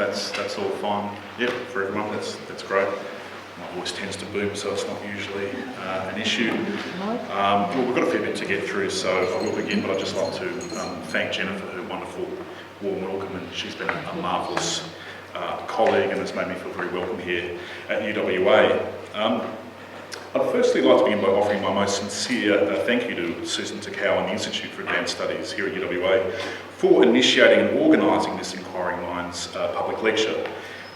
that's all fine. Yep, for everyone, that's great. My voice tends to boom, so it's not usually an issue. Well, we've got a fair bit to get through, so I will begin, but I'd just like to thank Jenna for her wonderful warm welcome, and she's been a marvellous colleague and has made me feel very welcome here at UWA. I'd firstly like to begin by offering my most sincere thank you to Susan Takao and the Institute for Advanced Studies here at UWA for initiating and organising this Inquiring Minds public lecture.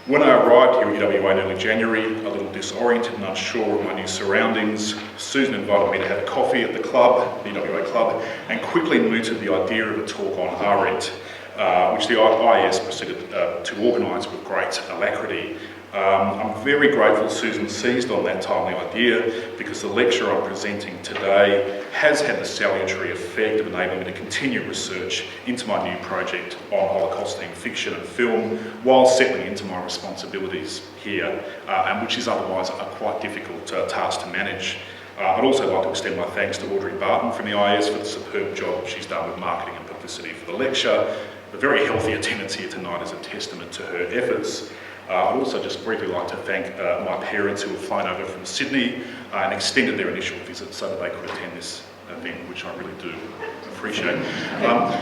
When I arrived here at UWA in early January, a little disoriented and unsure of my new surroundings, Susan invited me to have a coffee at the club, the UWA club, and quickly mooted the idea of a talk on Arendt, which the IES proceeded to organise with great alacrity. I'm very grateful Susan seized on that timely idea, because the lecture I'm presenting today has had the salutary effect of enabling me to continue research into my new project on Holocausting fiction and film while settling into my responsibilities here, and which is otherwise a quite difficult task to manage. I'd also like to extend my thanks to Audrey Barton from the IES for the superb job she's done with marketing and publicity for the lecture. The very healthy attendance here tonight is a testament to her efforts. I'd also just briefly like to thank my parents who have flown over from Sydney and extended their initial visit so that they could attend this event, which I really do appreciate.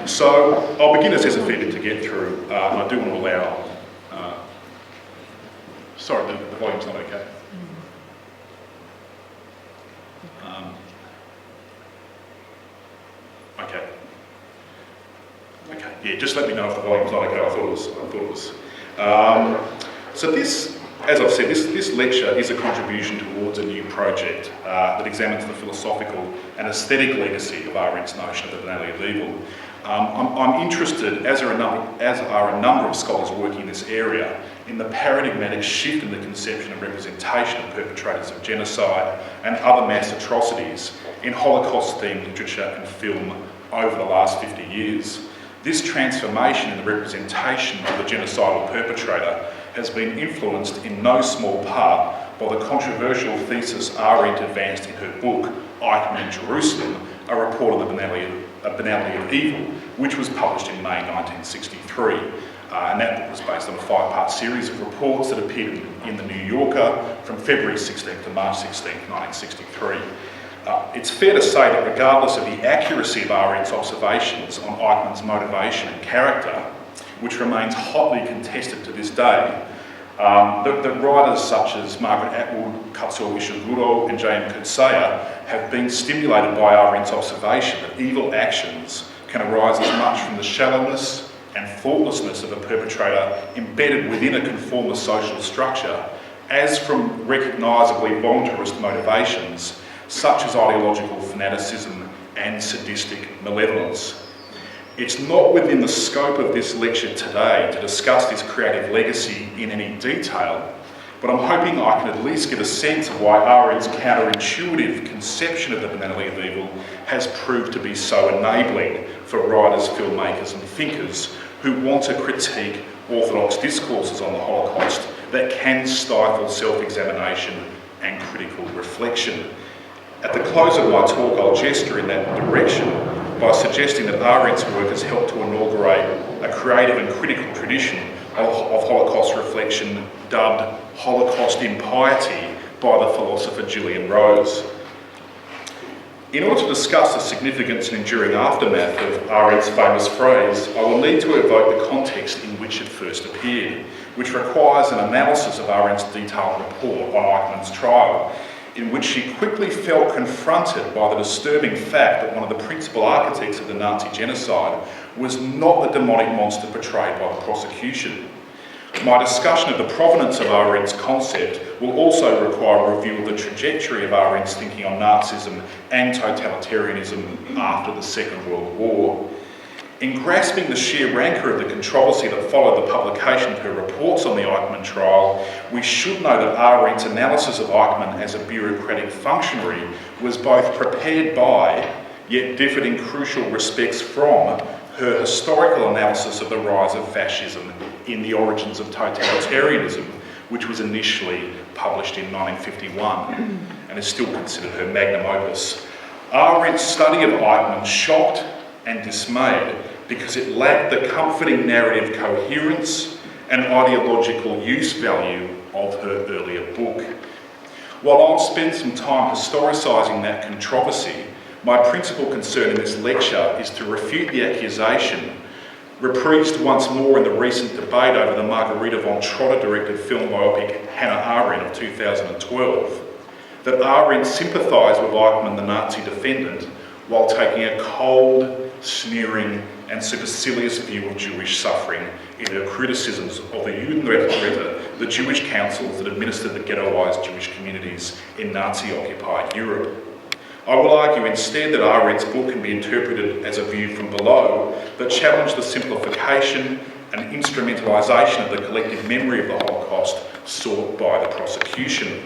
So I'll begin, as there's a fair bit to get through, and I do want to allow... sorry, the volume's not okay. Okay, yeah, just let me know if the volume's not okay. I thought it was. So this, as I've said, this lecture is a contribution towards a new project that examines the philosophical and aesthetic legacy of Arendt's notion of the banality of evil. I'm interested, as are a number of scholars working in this area, in the paradigmatic shift in the conception and representation of perpetrators of genocide and other mass atrocities in Holocaust-themed literature and film over the last 50 years. This transformation in the representation of the genocidal perpetrator has been influenced in no small part by the controversial thesis Arendt advanced in her book, Eichmann in Jerusalem, a report on the banality of evil, which was published in May 1963. And that book was based on a 5-part series of reports that appeared in the New Yorker from February 16th to March 16th, 1963. It's fair to say that regardless of the accuracy of Arendt's observations on Eichmann's motivation and character, which remains hotly contested to this day, that writers such as Margaret Atwood, Katsuo Ishiguro and J.M. Kurtzeya have been stimulated by Arendt's observation that evil actions can arise as much from the shallowness and thoughtlessness of a perpetrator embedded within a conformist social structure as from recognisably voluntarist motivations such as ideological fanaticism and sadistic malevolence. It's not within the scope of this lecture today to discuss this creative legacy in any detail, but I'm hoping I can at least give a sense of why Arendt's counterintuitive conception of the banality of evil has proved to be so enabling for writers, filmmakers and thinkers who want to critique orthodox discourses on the Holocaust that can stifle self-examination and critical reflection. At the close of my talk, I'll gesture in that direction by suggesting that Arendt's work has helped to inaugurate a creative and critical tradition of Holocaust reflection dubbed Holocaust impiety by the philosopher Gillian Rose. In order to discuss the significance and enduring aftermath of Arendt's famous phrase, I will need to evoke the context in which it first appeared, which requires an analysis of Arendt's detailed report on Eichmann's trial, in which she quickly felt confronted by the disturbing fact that one of the principal architects of the Nazi genocide was not the demonic monster portrayed by the prosecution. My discussion of the provenance of Arendt's concept will also require a review of the trajectory of Arendt's thinking on Nazism and totalitarianism after the Second World War. In grasping the sheer rancour of the controversy that followed the publication of her reports on the Eichmann trial, we should know that Arendt's analysis of Eichmann as a bureaucratic functionary was both prepared by, yet differed in crucial respects from, her historical analysis of the rise of fascism in The Origins of Totalitarianism, which was initially published in 1951 and is still considered her magnum opus. Arendt's study of Eichmann shocked and dismayed because it lacked the comforting narrative coherence and ideological use value of her earlier book. While I'll spend some time historicising that controversy, my principal concern in this lecture is to refute the accusation, reprised once more in the recent debate over the Margarita von Trotter-directed film biopic Hannah Arendt of 2012, that Arendt sympathised with Eichmann, the Nazi defendant, while taking a cold, sneering and supercilious view of Jewish suffering in her criticisms of the Judenretter, the Jewish councils that administered the ghettoised Jewish communities in Nazi-occupied Europe. I will argue instead that Arendt's book can be interpreted as a view from below that challenged the simplification and instrumentalisation of the collective memory of the Holocaust sought by the prosecution.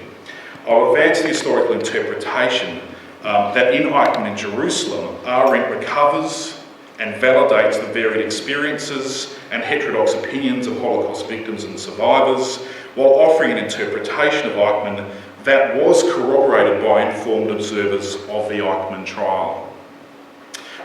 I will advance the historical interpretation that in Eichmann in Jerusalem, Arendt recovers and validates the varied experiences and heterodox opinions of Holocaust victims and survivors, while offering an interpretation of Eichmann that was corroborated by informed observers of the Eichmann trial.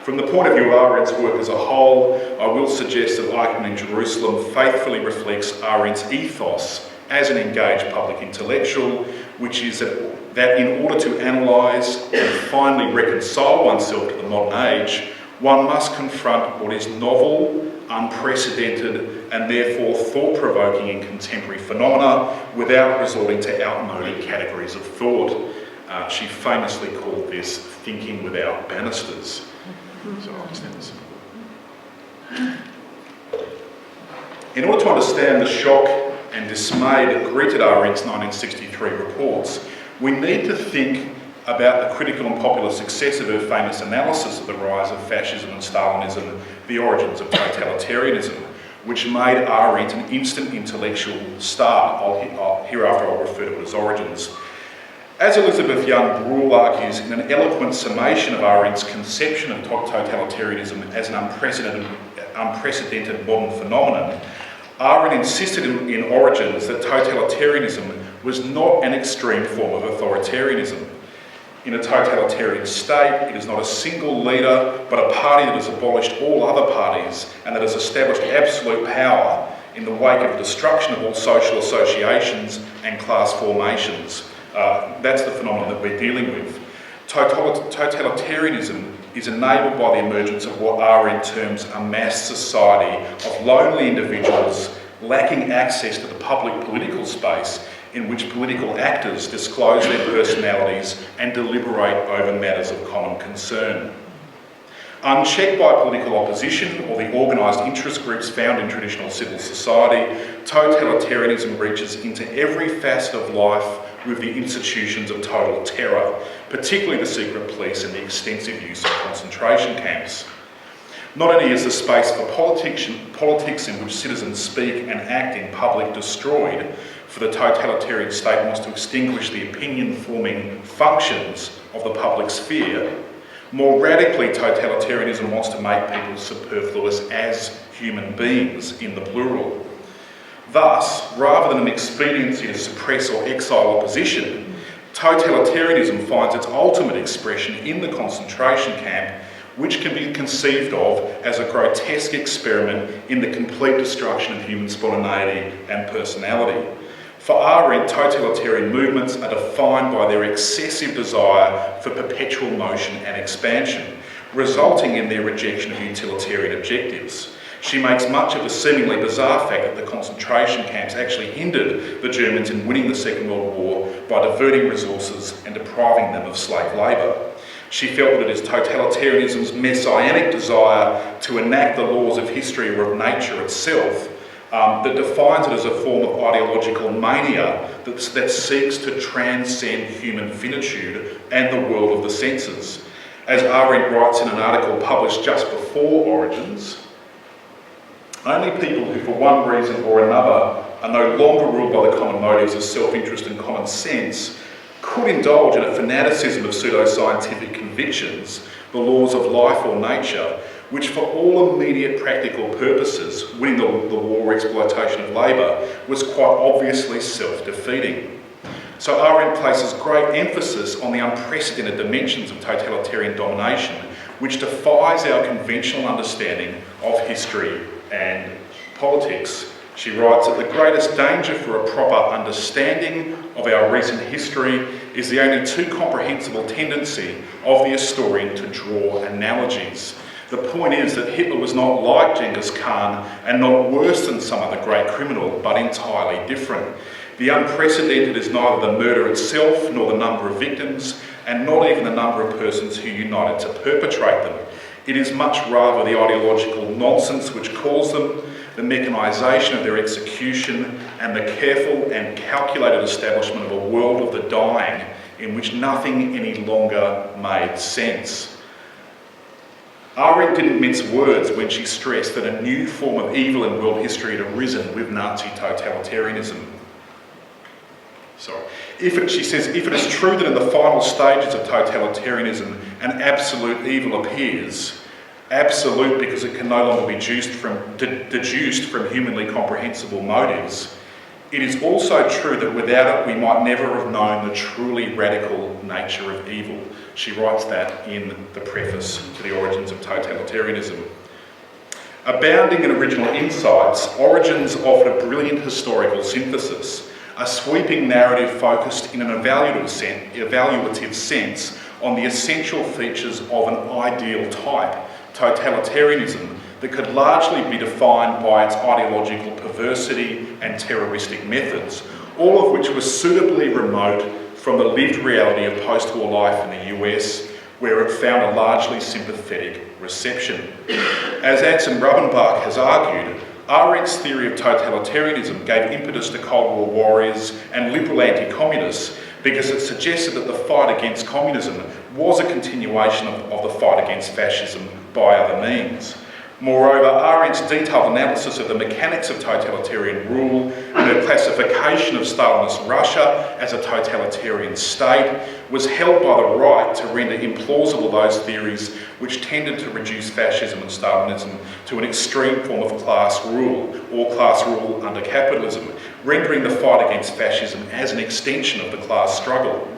From the point of view of Arendt's work as a whole, I will suggest that Eichmann in Jerusalem faithfully reflects Arendt's ethos as an engaged public intellectual, which is that in order to analyse and finally reconcile oneself to the modern age, one must confront what is novel, unprecedented, and therefore thought-provoking in contemporary phenomena without resorting to outmoded categories of thought. She famously called this thinking without banisters. So I'll extend this. In order to understand the shock and dismay that greeted Arendt's 1963 reports, we need to think about the critical and popular success of her famous analysis of the rise of fascism and Stalinism, the origins of totalitarianism, which made Arendt an instant intellectual star. Hereafter I'll refer to it as origins. As Elizabeth Young Bruhl argues in an eloquent summation of Arendt's conception of totalitarianism as an unprecedented modern phenomenon, Arendt insisted in Origins that totalitarianism was not an extreme form of authoritarianism. In a totalitarian state, it is not a single leader, but a party that has abolished all other parties and that has established absolute power in the wake of the destruction of all social associations and class formations. That's the phenomenon that we're dealing with. Totalitarianism is enabled by the emergence of what Arendt terms a mass society of lonely individuals lacking access to the public political space in which political actors disclose their personalities and deliberate over matters of common concern. Unchecked by political opposition or the organised interest groups found in traditional civil society, totalitarianism reaches into every facet of life with the institutions of total terror, particularly the secret police and the extensive use of concentration camps. Not only is the space for politics in which citizens speak and act in public destroyed, for the totalitarian state wants to extinguish the opinion-forming functions of the public sphere. More radically, totalitarianism wants to make people superfluous as human beings in the plural. Thus, rather than an expediency to suppress or exile opposition, totalitarianism finds its ultimate expression in the concentration camp, which can be conceived of as a grotesque experiment in the complete destruction of human spontaneity and personality. For Arendt, totalitarian movements are defined by their excessive desire for perpetual motion and expansion, resulting in their rejection of utilitarian objectives. She makes much of the seemingly bizarre fact that the concentration camps actually hindered the Germans in winning the Second World War by diverting resources and depriving them of slave labour. She felt that it is totalitarianism's messianic desire to enact the laws of history or of nature itself that defines it as a form of ideological mania that seeks to transcend human finitude and the world of the senses. As Arendt writes in an article published just before Origins, only people who for one reason or another are no longer ruled by the common motives of self-interest and common sense could indulge in a fanaticism of pseudo-scientific convictions, the laws of life or nature, which for all immediate practical purposes, winning the war or exploitation of labour, was quite obviously self-defeating. So Arendt places great emphasis on the unprecedented dimensions of totalitarian domination, which defies our conventional understanding of history and politics. She writes that the greatest danger for a proper understanding of our recent history is the only too comprehensible tendency of the historian to draw analogies. The point is that Hitler was not like Genghis Khan and not worse than some other great criminal, but entirely different. The unprecedented is neither the murder itself nor the number of victims, and not even the number of persons who united to perpetrate them. It is much rather the ideological nonsense which caused them, the mechanisation of their execution, and the careful and calculated establishment of a world of the dying in which nothing any longer made sense. Arendt didn't mince words when she stressed that a new form of evil in world history had arisen with Nazi totalitarianism. She says, if it is true that in the final stages of totalitarianism an absolute evil appears, absolute because it can no longer be deduced from humanly comprehensible motives, it is also true that without it we might never have known the truly radical nature of evil. She writes that in the preface to The Origins of Totalitarianism. Abounding in original insights, Origins offered a brilliant historical synthesis, a sweeping narrative focused in an evaluative sense on the essential features of an ideal type, totalitarianism, that could largely be defined by its ideological perversity and terroristic methods, all of which were suitably remote from the lived reality of post-war life in the US, where it found a largely sympathetic reception. As Anson Rubenbach has argued, Arendt's theory of totalitarianism gave impetus to Cold War warriors and liberal anti-communists because it suggested that the fight against communism was a continuation of the fight against fascism by other means. Moreover, Arendt's detailed analysis of the mechanics of totalitarian rule and her classification of Stalinist Russia as a totalitarian state was held by the right to render implausible those theories which tended to reduce fascism and Stalinism to an extreme form of class rule, or class rule under capitalism, rendering the fight against fascism as an extension of the class struggle.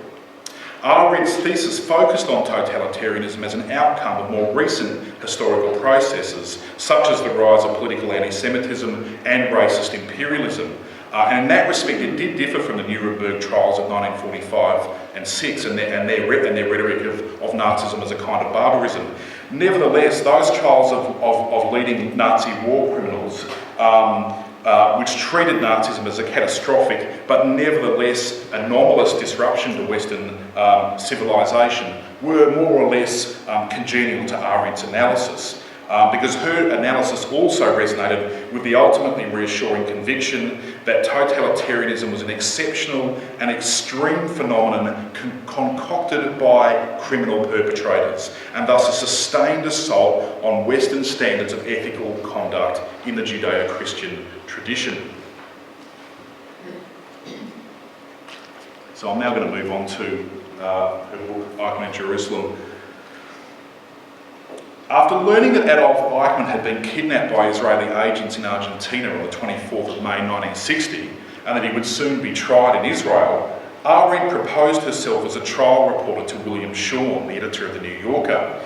Arendt's thesis focused on totalitarianism as an outcome of more recent historical processes, such as the rise of political anti-Semitism and racist imperialism. And in that respect, it did differ from the Nuremberg trials of 1945 and 6 and their rhetoric of Nazism as a kind of barbarism. Nevertheless, those trials of leading Nazi war criminals which treated Nazism as a catastrophic but nevertheless anomalous disruption to Western civilization, were more or less congenial to Arendt's analysis, because her analysis also resonated with the ultimately reassuring conviction that totalitarianism was an exceptional and extreme phenomenon concocted by criminal perpetrators, and thus a sustained assault on Western standards of ethical conduct in the Judeo-Christian tradition. So I'm now going to move on to her book, Eichmann and Jerusalem. After learning that Adolf Eichmann had been kidnapped by Israeli agents in Argentina on the 24th of May 1960, and that he would soon be tried in Israel, Arendt proposed herself as a trial reporter to William Shawn, the editor of The New Yorker.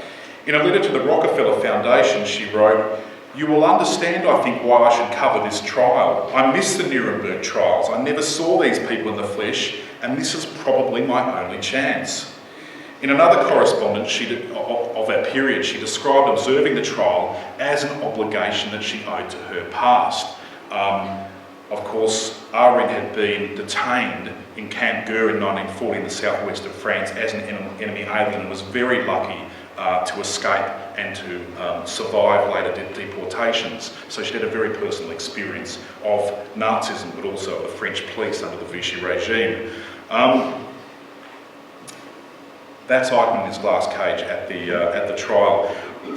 In a letter to the Rockefeller Foundation, she wrote, "You will understand, I think, why I should cover this trial. I missed the Nuremberg trials. I never saw these people in the flesh, and this is probably my only chance." In another correspondence of that period, she described observing the trial as an obligation that she owed to her past. Of course, Arendt had been detained in Camp Gurs in 1940 in the southwest of France as an enemy alien and was very lucky to escape and to survive later deportations. So she had a very personal experience of Nazism, but also of the French police under the Vichy regime. That's Eichmann in his glass cage at the trial.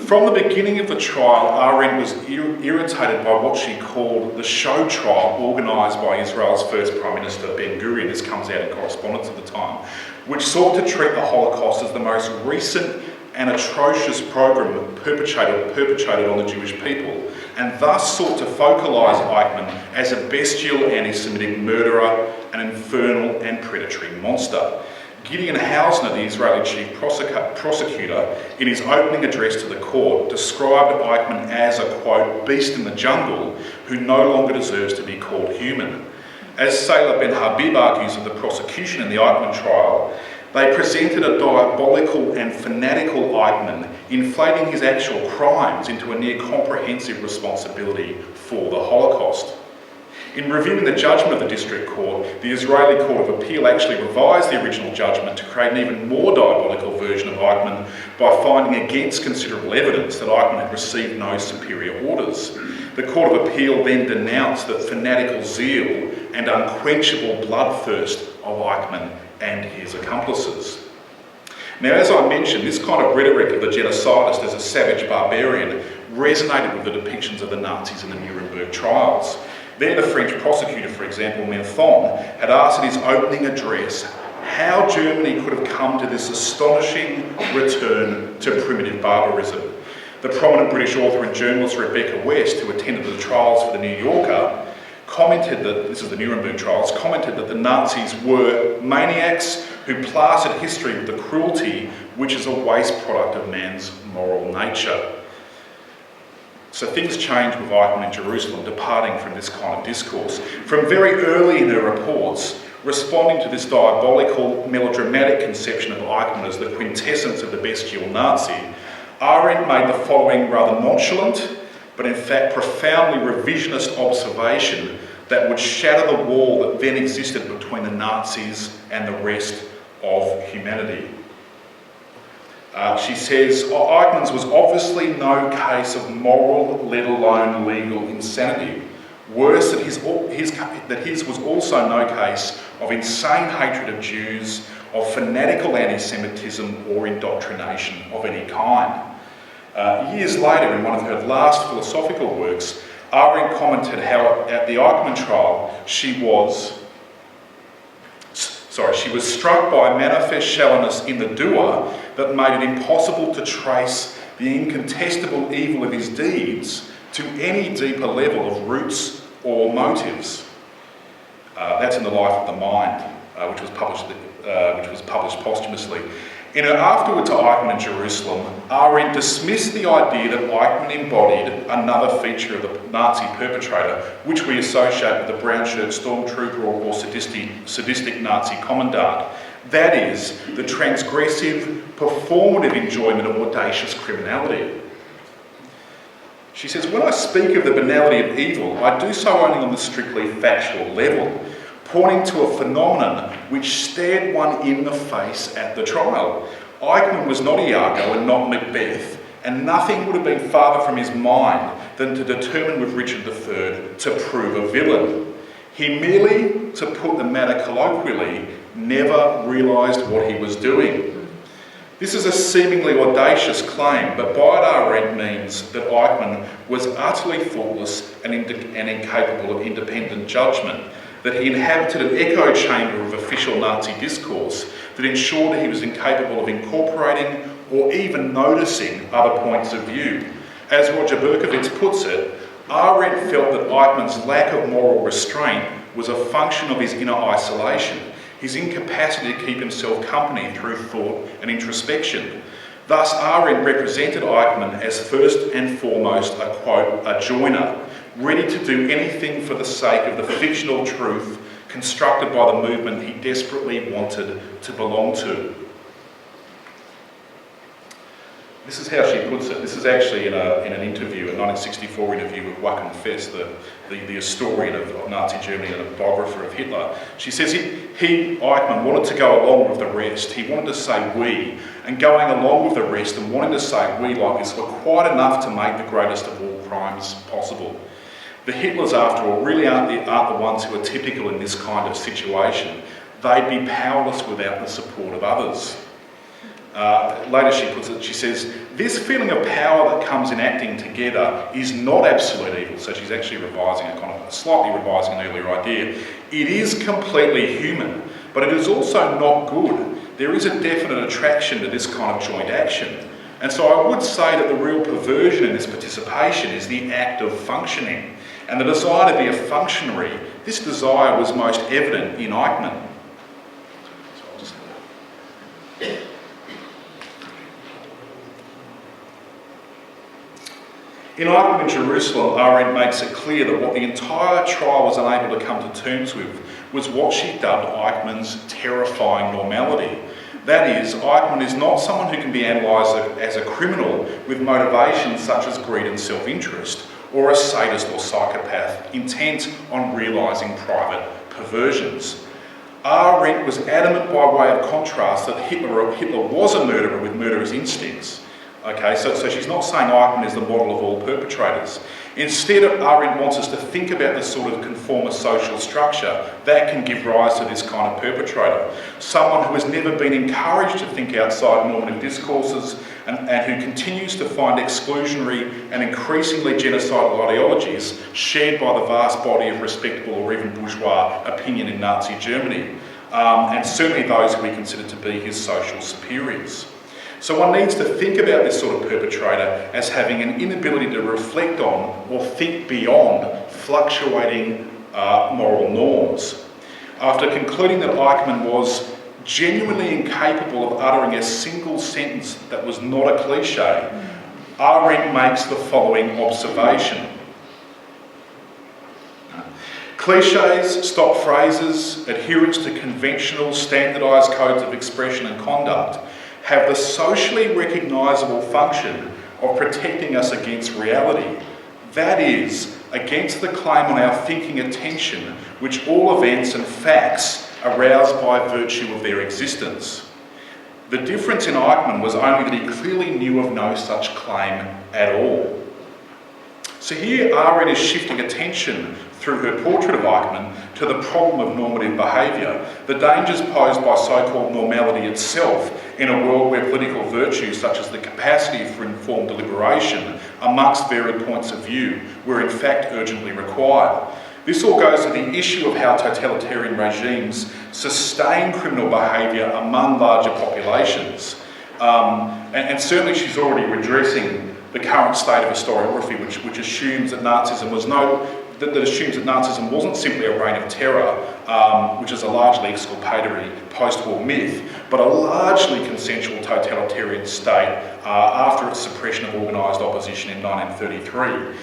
From the beginning of the trial, Arendt was irritated by what she called the show trial organised by Israel's first Prime Minister, Ben-Gurion. This comes out in correspondence at the time, which sought to treat the Holocaust as the most recent and atrocious program perpetrated on the Jewish people, and thus sought to focalise Eichmann as a bestial anti-Semitic murderer, an infernal and predatory monster. Gideon Hausner, the Israeli chief prosecutor, in his opening address to the court, described Eichmann as a, quote, beast in the jungle, who no longer deserves to be called human. As Sailor Ben Habib argues of the prosecution in the Eichmann trial, they presented a diabolical and fanatical Eichmann, inflating his actual crimes into a near comprehensive responsibility for the Holocaust. In reviewing the judgment of the district court, the Israeli Court of Appeal actually revised the original judgment to create an even more diabolical version of Eichmann by finding against considerable evidence that Eichmann had received no superior orders. The Court of Appeal then denounced the fanatical zeal and unquenchable bloodthirst of Eichmann and his accomplices. Now, as I mentioned, this kind of rhetoric of the genocidist as a savage barbarian resonated with the depictions of the Nazis in the Nuremberg trials. There, the French prosecutor, for example, Menthon, had asked in his opening address how Germany could have come to this astonishing return to primitive barbarism. The prominent British author and journalist Rebecca West, who attended the trials for the New Yorker, commented that, this is the Nuremberg trials, commented that the Nazis were maniacs who plastered history with the cruelty which is a waste product of man's moral nature. So things changed with Eichmann in Jerusalem, departing from this kind of discourse. From very early in her reports, responding to this diabolical, melodramatic conception of Eichmann as the quintessence of the bestial Nazi, Arendt made the following rather nonchalant, but in fact profoundly revisionist observation that would shatter the wall that then existed between the Nazis and the rest of humanity. She says, Eichmann's was obviously no case of moral, let alone legal insanity. Worse, that his was also no case of insane hatred of Jews, of fanatical anti-Semitism or indoctrination of any kind. Years later, in one of her last philosophical works, Arendt commented how at the Eichmann trial she was struck by a manifest shallowness in the doer that made it impossible to trace the incontestable evil of his deeds to any deeper level of roots or motives. That's in The Life of the Mind, which was published posthumously. In her afterward to Eichmann in Jerusalem, Arendt dismissed the idea that Eichmann embodied another feature of the Nazi perpetrator, which we associate with the brown-shirt stormtrooper or sadistic Nazi commandant. That is, the transgressive, performative enjoyment of audacious criminality. She says, when I speak of the banality of evil, I do so only on the strictly factual level, pointing to a phenomenon which stared one in the face at the trial. Eichmann was not Iago and not Macbeth, and nothing would have been farther from his mind than to determine with Richard III to prove a villain. He merely, to put the matter colloquially, never realised what he was doing. This is a seemingly audacious claim, but by it Arendt means that Eichmann was utterly thoughtless and incapable of independent judgment, that he inhabited an echo chamber of official Nazi discourse that ensured he was incapable of incorporating or even noticing other points of view. As Roger Berkowitz puts it, Arendt felt that Eichmann's lack of moral restraint was a function of his inner isolation, his incapacity to keep himself company through thought and introspection. Thus, Arendt represented Eichmann as first and foremost a, quote, a joiner, ready to do anything for the sake of the fictional truth constructed by the movement he desperately wanted to belong to. This is how she puts it. This is actually in an interview, a 1964 interview with Joachim Fest, the historian of Nazi Germany and a biographer of Hitler. She says Eichmann, wanted to go along with the rest. He wanted to say we, and going along with the rest and wanting to say we like this were quite enough to make the greatest of all crimes possible. The Hitlers, after all, really aren't the ones who are typical in this kind of situation. They'd be powerless without the support of others. Later she puts it, she says, this feeling of power that comes in acting together is not absolute evil. So she's actually slightly revising an earlier idea. It is completely human, but it is also not good. There is a definite attraction to this kind of joint action. And so I would say that the real perversion in this participation is the act of functioning. And the desire to be a functionary, this desire was most evident in Eichmann. In Eichmann in Jerusalem, Arendt makes it clear that what the entire trial was unable to come to terms with was what she dubbed Eichmann's terrifying normality. That is, Eichmann is not someone who can be analysed as a criminal with motivations such as greed and self-interest, or a sadist or psychopath intent on realising private perversions. Arendt was adamant by way of contrast that Hitler was a murderer with murderous instincts. Okay, so she's not saying Eichmann is the model of all perpetrators. Instead, Arendt wants us to think about the sort of conformist social structure that can give rise to this kind of perpetrator. Someone who has never been encouraged to think outside normative discourses and who continues to find exclusionary and increasingly genocidal ideologies shared by the vast body of respectable or even bourgeois opinion in Nazi Germany, and certainly those who we consider to be his social superiors. So one needs to think about this sort of perpetrator as having an inability to reflect on or think beyond fluctuating moral norms. After concluding that Eichmann was genuinely incapable of uttering a single sentence that was not a cliche, Arendt makes the following observation. Clichés, stock phrases, adherence to conventional, standardised codes of expression and conduct have the socially recognisable function of protecting us against reality. That is, against the claim on our thinking attention, which all events and facts arouse by virtue of their existence. The difference in Eichmann was only that he clearly knew of no such claim at all. So here Arendt is shifting attention through her portrait of Eichmann to the problem of normative behaviour, the dangers posed by so-called normality itself in a world where political virtues such as the capacity for informed deliberation amongst varied points of view were in fact urgently required. This all goes to the issue of how totalitarian regimes sustain criminal behaviour among larger populations. And certainly she's already redressing the current state of historiography, which assumes that Nazism wasn't simply a reign of terror, which is a largely exculpatory post-war myth, but a largely consensual totalitarian state after its suppression of organised opposition in 1933.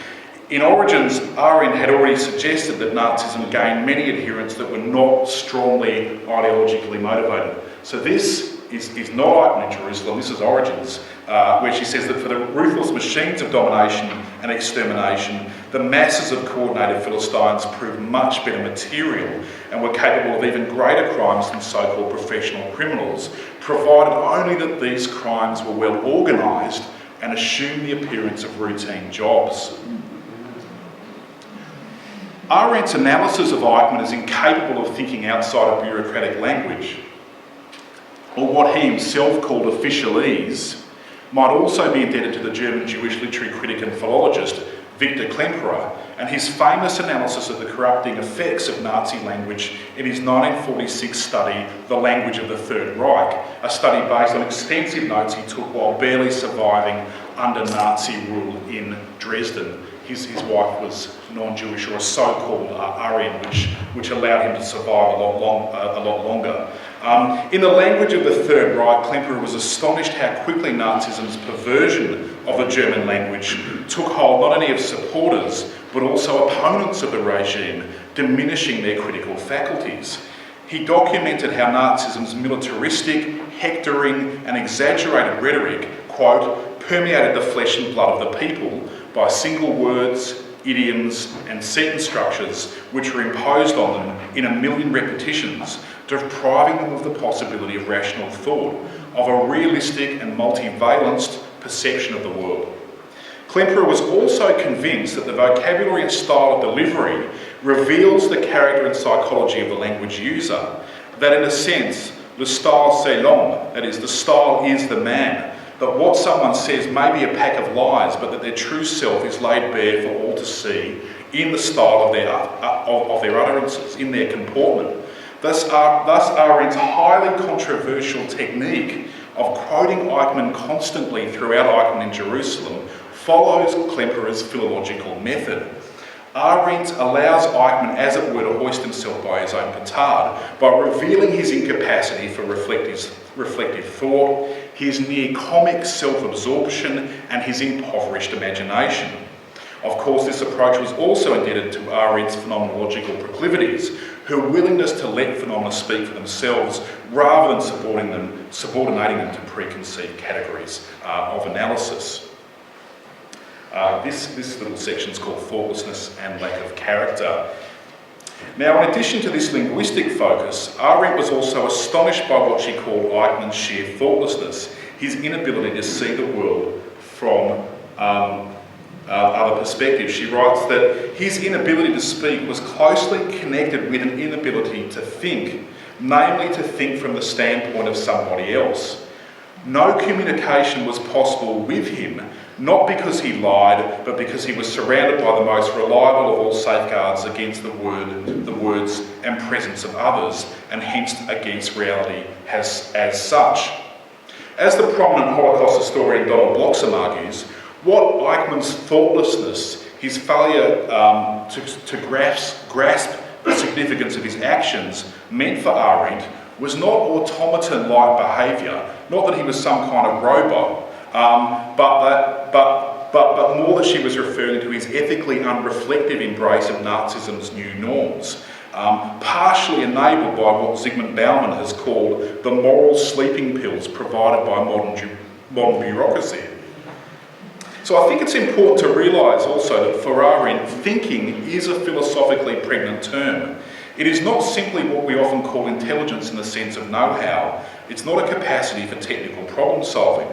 In Origins, Arendt had already suggested that Nazism gained many adherents that were not strongly ideologically motivated. So this is not Eichmann in Jerusalem, this is Origins, where she says that for the ruthless machines of domination and extermination, the masses of coordinated Philistines proved much better material and were capable of even greater crimes than so-called professional criminals, provided only that these crimes were well organised and assumed the appearance of routine jobs. Arendt's analysis of Eichmann as incapable of thinking outside of bureaucratic language, or what he himself called officialese, might also be indebted to the German Jewish literary critic and philologist Victor Klemperer and his famous analysis of the corrupting effects of Nazi language in his 1946 study, The Language of the Third Reich, a study based on extensive notes he took while barely surviving under Nazi rule in Dresden. His wife was non-Jewish, or a so-called Aryan, which allowed him to survive a lot longer. In The Language of the Third Reich, Klemperer was astonished how quickly Nazism's perversion of the German language took hold not only of supporters, but also opponents of the regime, diminishing their critical faculties. He documented how Nazism's militaristic, hectoring and exaggerated rhetoric, quote, permeated the flesh and blood of the people by single words, idioms and sentence structures which were imposed on them in a million repetitions, depriving them of the possibility of rational thought, of a realistic and multivalenced perception of the world. Klemperer was also convinced that the vocabulary and style of delivery reveals the character and psychology of the language user, that in a sense, le style c'est l'homme, that is, the style is the man, that what someone says may be a pack of lies, but that their true self is laid bare for all to see in the style of their utterances, in their comportment. Thus Arendt's highly controversial technique of quoting Eichmann constantly throughout Eichmann in Jerusalem follows Klemperer's philological method. Arendt allows Eichmann, as it were, to hoist himself by his own petard by revealing his incapacity for reflective thought, his near-comic self-absorption and his impoverished imagination. Of course, this approach was also indebted to Arendt's phenomenological proclivities, her willingness to let phenomena speak for themselves rather than subordinating them to preconceived categories of analysis. This little section is called Thoughtlessness and Lack of Character. Now, in addition to this linguistic focus, Arendt was also astonished by what she called Eichmann's sheer thoughtlessness, his inability to see the world from other perspectives. She writes that his inability to speak was closely connected with an inability to think, namely to think from the standpoint of somebody else. No communication was possible with him, not because he lied, but because he was surrounded by the most reliable of all safeguards against the words and presence of others, and hence against reality as such. As the prominent Holocaust historian Donald Bloxham argues, what Eichmann's thoughtlessness, his failure to grasp the significance of his actions, meant for Arendt was not automaton-like behaviour, not that he was some kind of robot, but more that she was referring to his ethically unreflective embrace of Nazism's new norms, partially enabled by what Zygmunt Bauman has called the moral sleeping pills provided by modern bureaucracy. So I think it's important to realise also that for Arendt, thinking is a philosophically pregnant term. It is not simply what we often call intelligence in the sense of know-how. It's not a capacity for technical problem solving.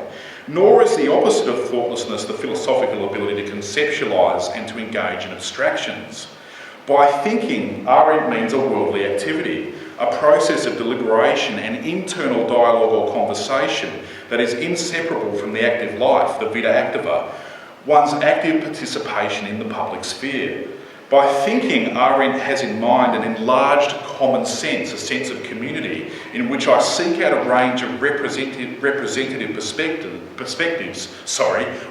Nor is the opposite of thoughtlessness the philosophical ability to conceptualise and to engage in abstractions. By thinking, Arendt means a worldly activity, a process of deliberation and internal dialogue or conversation that is inseparable from the active life, the vita activa, one's active participation in the public sphere. By thinking, Arendt has in mind an enlarged common sense, a sense of community, in which I seek out a range of representative perspectives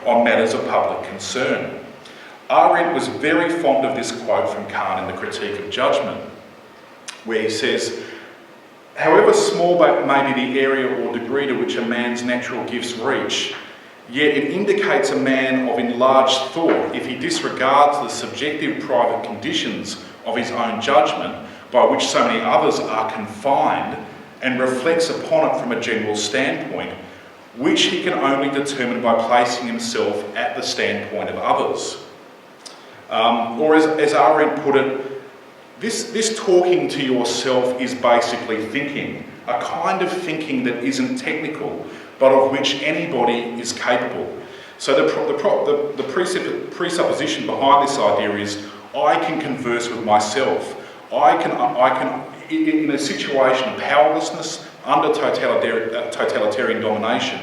on matters of public concern. Arendt was very fond of this quote from Kant in the Critique of Judgment, where he says, "However small may be the area or degree to which a man's natural gifts reach, yet it indicates a man of enlarged thought if he disregards the subjective private conditions of his own judgment by which so many others are confined and reflects upon it from a general standpoint, which he can only determine by placing himself at the standpoint of others." Or as Arendt put it, this talking to yourself is basically thinking, a kind of thinking that isn't technical, but of which anybody is capable. So the presupposition behind this idea is I can converse with myself. I can in a situation of powerlessness under totalitarian domination,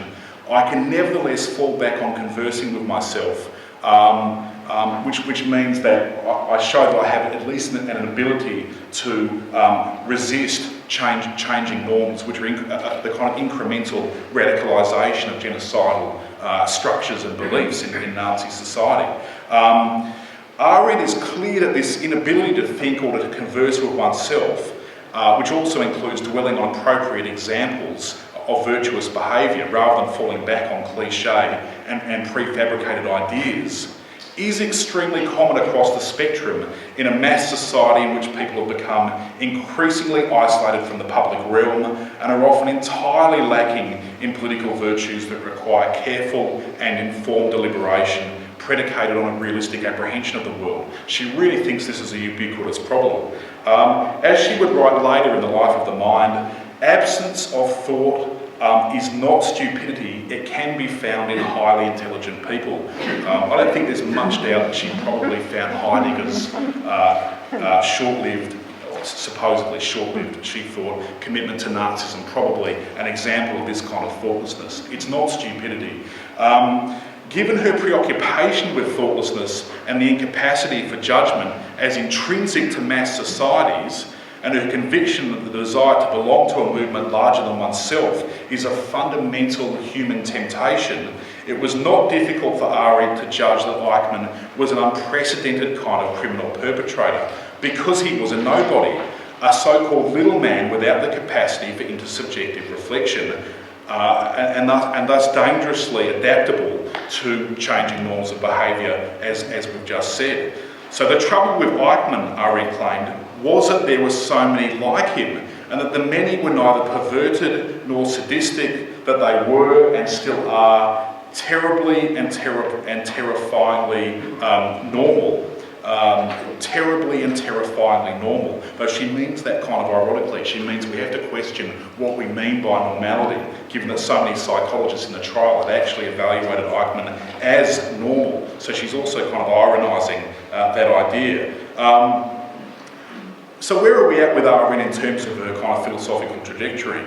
I can nevertheless fall back on conversing with myself, which means that I show that I have at least an ability to resist changing norms, which are the kind of incremental radicalisation of genocidal structures and beliefs in Nazi society. Arendt is clear that this inability to think or to converse with oneself, which also includes dwelling on appropriate examples of virtuous behaviour rather than falling back on cliché and prefabricated ideas, is extremely common across the spectrum in a mass society in which people have become increasingly isolated from the public realm and are often entirely lacking in political virtues that require careful and informed deliberation predicated on a realistic apprehension of the world. She really thinks this is a ubiquitous problem. As she would write later in The Life of the Mind, absence of thought is not stupidity. It can be found in highly intelligent people. I don't think there's much doubt that she probably found Heidegger's supposedly short-lived, she thought, commitment to Nazism probably an example of this kind of thoughtlessness. It's not stupidity. Given her preoccupation with thoughtlessness and the incapacity for judgment as intrinsic to mass societies, and her conviction that the desire to belong to a movement larger than oneself is a fundamental human temptation, it was not difficult for Arendt to judge that Eichmann was an unprecedented kind of criminal perpetrator, because he was a nobody, a so-called little man without the capacity for intersubjective reflection. and thus dangerously adaptable to changing norms of behaviour, as we've just said. So the trouble with Eichmann, Arendt claimed, was that there were so many like him, and that the many were neither perverted nor sadistic, that they were and still are terribly and terrifyingly normal. Terribly and terrifyingly normal. But she means that kind of ironically. She means we have to question what we mean by normality, given that so many psychologists in the trial had actually evaluated Eichmann as normal. So she's also kind of ironising that idea. So where are we at with Arendt in terms of her kind of philosophical trajectory?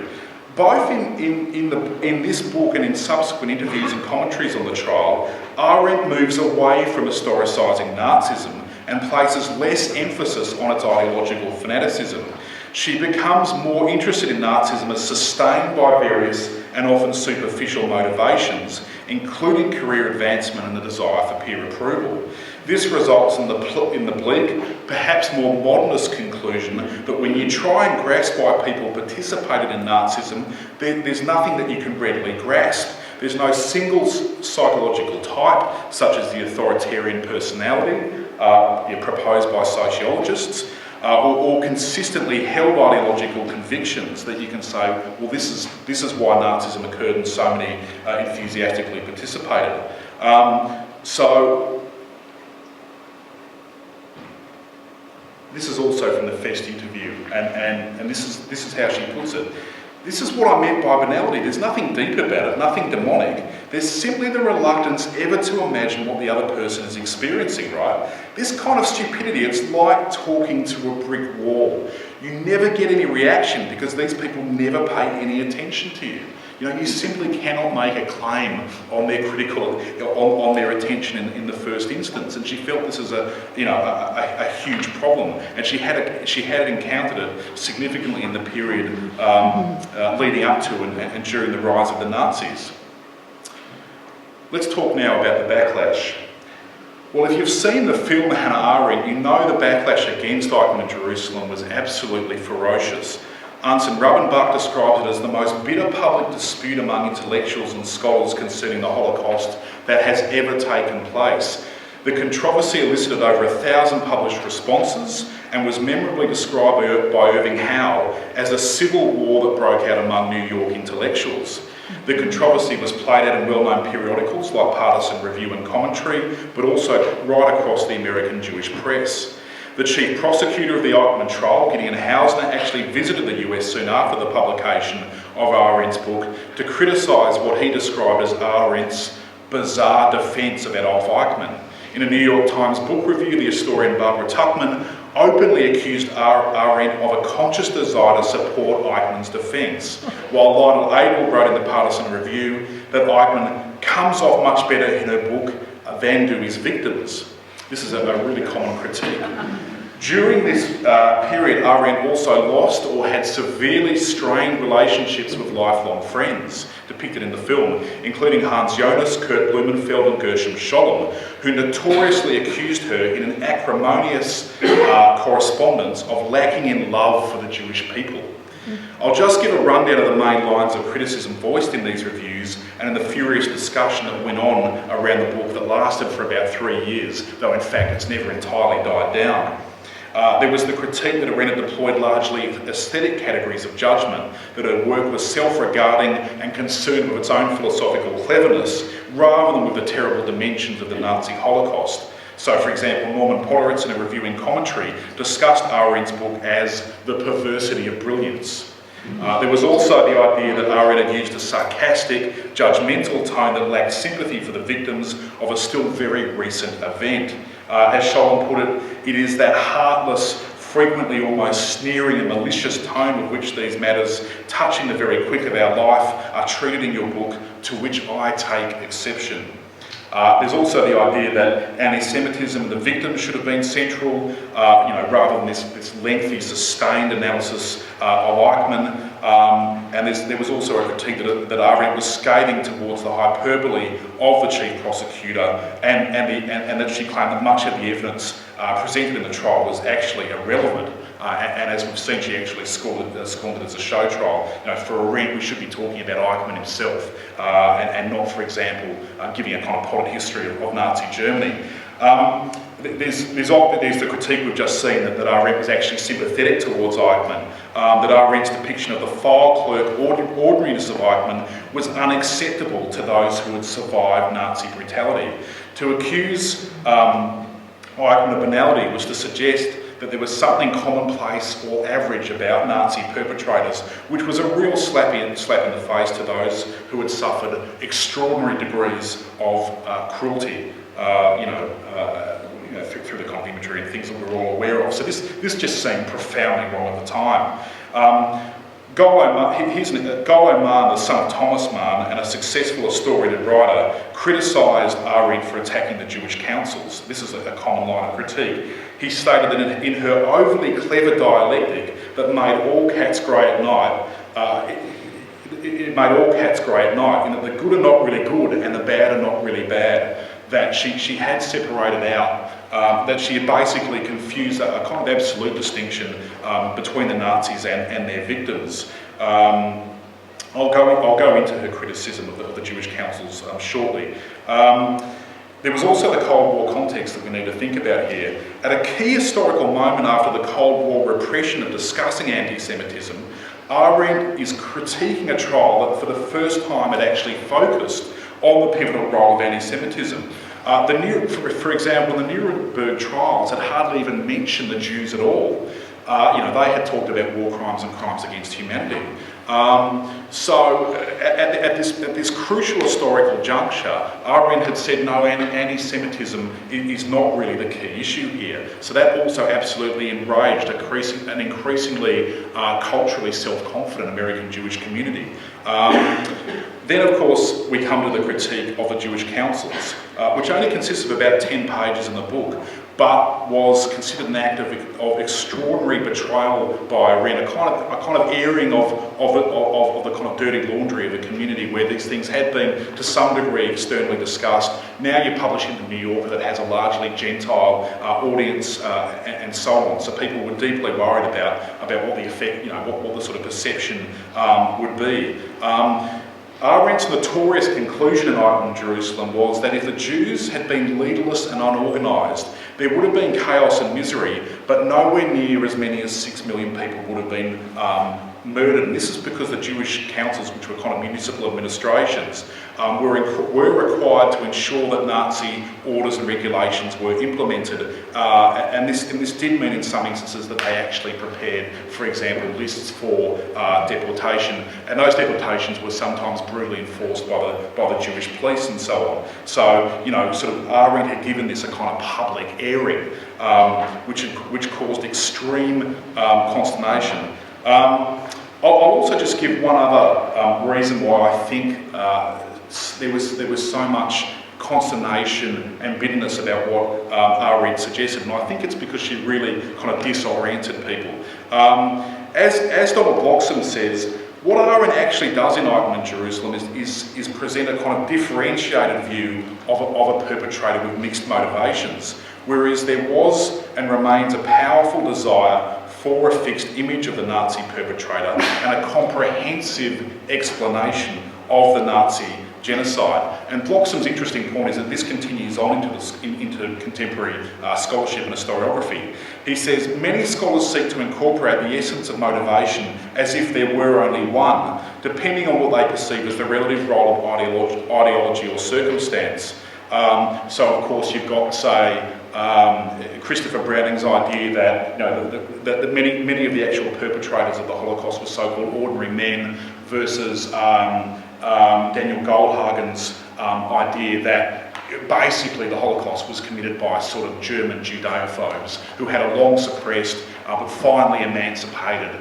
Both in this book and in subsequent interviews and commentaries on the trial, Arendt moves away from historicising Nazism and places less emphasis on its ideological fanaticism. She becomes more interested in Nazism as sustained by various and often superficial motivations, including career advancement and the desire for peer approval. This results in the bleak, perhaps more modernist conclusion that when you try and grasp why people participated in Nazism, there's nothing that you can readily grasp. There's no single psychological type, such as the authoritarian personality proposed by sociologists, or consistently held ideological convictions that you can say, well, this is why Nazism occurred and so many enthusiastically participated. This is also from the Fest interview, and this is how she puts it. This is what I meant by banality. There's nothing deep about it, nothing demonic. There's simply the reluctance ever to imagine what the other person is experiencing, right? This kind of stupidity, it's like talking to a brick wall. You never get any reaction because these people never pay any attention to you. You know, you simply cannot make a claim on their on their attention in the first instance. And she felt this as a huge problem, and she had encountered it significantly in the period leading up to and during the rise of the Nazis. Let's talk now about the backlash. Well, if you've seen the film Hannah Arendt, you know the backlash against Eichmann in Jerusalem was absolutely ferocious. Anson Rubbenbach describes it as the most bitter public dispute among intellectuals and scholars concerning the Holocaust that has ever taken place. The controversy elicited over 1,000 published responses and was memorably described by Irving Howe as a civil war that broke out among New York intellectuals. The controversy was played out in well-known periodicals like Partisan Review and Commentary, but also right across the American Jewish press. The chief prosecutor of the Eichmann trial, Gideon Hausner, actually visited the US soon after the publication of Arendt's book to criticise what he described as Arendt's bizarre defence of Adolf Eichmann. In a New York Times book review, the historian Barbara Tuchman openly accused Arendt of a conscious desire to support Eichmann's defence, while Lionel Abel wrote in the Partisan Review that Eichmann comes off much better in her book than do his victims. This is a really common critique. During this period, Arendt also lost or had severely strained relationships with lifelong friends, depicted in the film, including Hans Jonas, Kurt Blumenfeld and Gershom Scholem, who notoriously accused her in an acrimonious correspondence of lacking in love for the Jewish people. I'll just give a rundown of the main lines of criticism voiced in these reviews and in the furious discussion that went on around the book that lasted for about 3 years, though in fact it's never entirely died down. There was the critique that Arendt deployed largely aesthetic categories of judgment, that her work was self-regarding and concerned with its own philosophical cleverness, rather than with the terrible dimensions of the Nazi Holocaust. So, for example, Norman Podhoretz, in a review and commentary, discussed Arendt's book as the perversity of brilliance. There was also the idea that Arendt had used a sarcastic, judgmental tone that lacked sympathy for the victims of a still very recent event. As Scholem put it, it is that heartless, frequently almost sneering and malicious tone with which these matters, touching the very quick of our life, are treated in your book, to which I take exception. There's also the idea that anti-Semitism and the victims should have been central, rather than this lengthy, sustained analysis of Eichmann. And there was also a critique that Arendt was scathing towards the hyperbole of the chief prosecutor, and that she claimed that much of the evidence presented in the trial was actually irrelevant. and as we've seen, she actually scorned it as a show trial. For Arendt, we should be talking about Eichmann himself, and not, for example, giving a kind of potted history of Nazi Germany. There's the critique we've just seen that Arendt was actually sympathetic towards Eichmann, that Arendt's depiction of the file clerk ordinariness of Eichmann was unacceptable to those who had survived Nazi brutality. To accuse Eichmann of banality was to suggest that there was something commonplace or average about Nazi perpetrators, which was a real slap in the face to those who had suffered extraordinary degrees of cruelty, through the kind of imagery and things that we're all aware of. So this just seemed profoundly wrong at the time. Golo Mahn, the son of Thomas Mahn, and a successful historian and writer, criticised Arendt for attacking the Jewish councils. This is a common line of critique. He stated that in her overly clever dialectic that made all cats grey at night, it made all cats grey at night, in that the good are not really good and the bad are not really bad, that she had separated out, that she had basically confused a kind of absolute distinction between the Nazis and their victims. I'll go into her criticism of the Jewish councils shortly. There was also the Cold War context that we need to think about here. At a key historical moment after the Cold War repression of discussing anti-Semitism, Arendt is critiquing a trial that for the first time had actually focused on the pivotal role of anti-Semitism. For example, the Nuremberg trials had hardly even mentioned the Jews at all. They had talked about war crimes and crimes against humanity. So at this crucial historical juncture, Arendt had said no, anti-Semitism is not really the key issue here. So that also absolutely enraged an increasingly culturally self-confident American Jewish community. Then, of course, we come to the critique of the Jewish councils, which only consists of about 10 pages in the book, but was considered an act of extraordinary betrayal by Arendt, a kind of airing of the kind of dirty laundry of a community where these things had been to some degree externally discussed. Now you're publishing the New Yorker that has a largely Gentile audience and so on. So people were deeply worried about what the effect, what the sort of perception would be. Arendt's notorious conclusion in Eichmann Jerusalem was that if the Jews had been leaderless and unorganised, there would have been chaos and misery, but nowhere near as many as 6 million people would have been murdered. And this is because the Jewish councils, which were kind of municipal administrations, were required to ensure that Nazi orders and regulations were implemented. And this did mean in some instances that they actually prepared, for example, lists for deportation. And those deportations were sometimes brutally enforced by the Jewish police and so on. So, sort of Arendt had given this a kind of public airing, which caused extreme consternation. I'll also just give one other reason why I think there was so much consternation and bitterness about what Arendt suggested, and I think it's because she really kind of disoriented people. As Donald Bloxham says, what Arendt actually does in Eichmann Jerusalem is present a kind of differentiated view of a perpetrator with mixed motivations, whereas there was and remains a powerful desire for a fixed image of the Nazi perpetrator and a comprehensive explanation of the Nazi genocide. And Bloxham's interesting point is that this continues on into contemporary scholarship and historiography. He says, many scholars seek to incorporate the essence of motivation as if there were only one, depending on what they perceive as the relative role of ideology or circumstance. So, of course, you've got, say, Christopher Browning's idea that that many of the actual perpetrators of the Holocaust were so-called ordinary men, versus Daniel Goldhagen's idea that basically the Holocaust was committed by sort of German Judeophobes who had a long suppressed but finally emancipated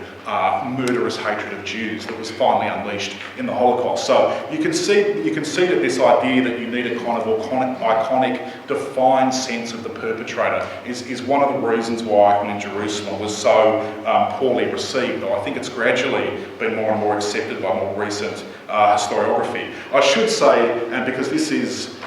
murderous hatred of Jews that was finally unleashed in the Holocaust. So you can see that this idea that you need a kind of iconic, defined sense of the perpetrator is one of the reasons why Eichmann in Jerusalem was so poorly received. I think it's gradually been more and more accepted by more recent historiography. I should say, and because this is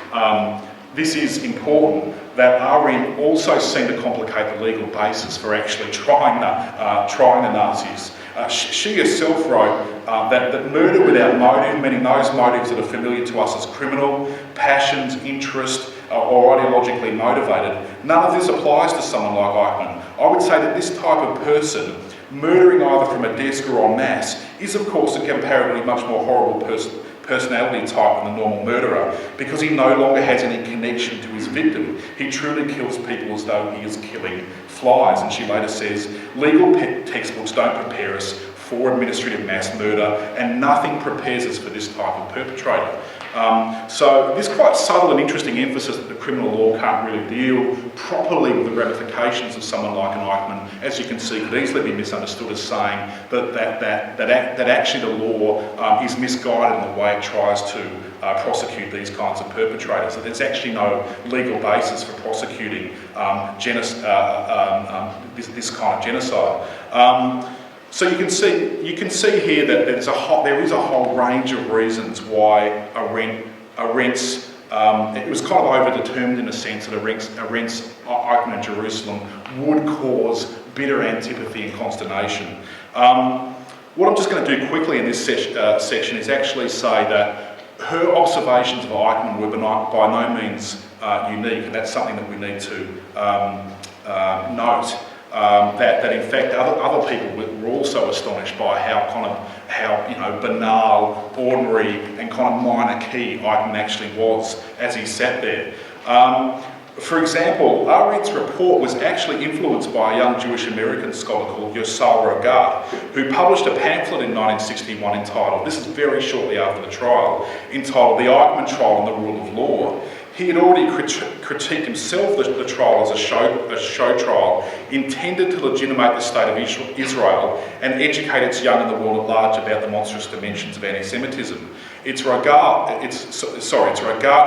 this is important, that Arendt also seemed to complicate the legal basis for actually trying the Nazis. She herself wrote that murder without motive, meaning those motives that are familiar to us as criminal, passions, interest, or ideologically motivated, none of this applies to someone like Eichmann. I would say that this type of person, murdering either from a desk or en masse, is of course a comparatively much more horrible personality type than the normal murderer, because he no longer has any connection to his victim. He truly kills people as though he is killing flies. And she later says, legal textbooks don't prepare us for administrative mass murder, and nothing prepares us for this type of perpetrator. So this quite subtle and interesting emphasis that the criminal law can't really deal properly with the ramifications of someone like an Eichmann, as you can see, could easily be misunderstood as saying that actually the law is misguided in the way it tries to prosecute these kinds of perpetrators. That there's actually no legal basis for prosecuting this kind of genocide. So you can see here that there is a whole range of reasons why Arendt's it was kind of overdetermined in a sense that Arendt's Eichmann in Jerusalem would cause bitter antipathy and consternation. What I'm just going to do quickly in this section is actually say that her observations of Eichmann were by no means unique, and that's something that we need to note. That in fact other people were also astonished by how banal, ordinary, and kind of minor key Eichmann actually was as he sat there. For example, Arendt's report was actually influenced by a young Jewish American scholar called Yosal Rogat, who published a pamphlet in 1961 entitled, this is very shortly after the trial, entitled The Eichmann Trial and the Rule of Law. He had already critiqued himself the trial as a show trial intended to legitimate the state of Israel and educate its young and the world at large about the monstrous dimensions of anti-Semitism. It's Rogat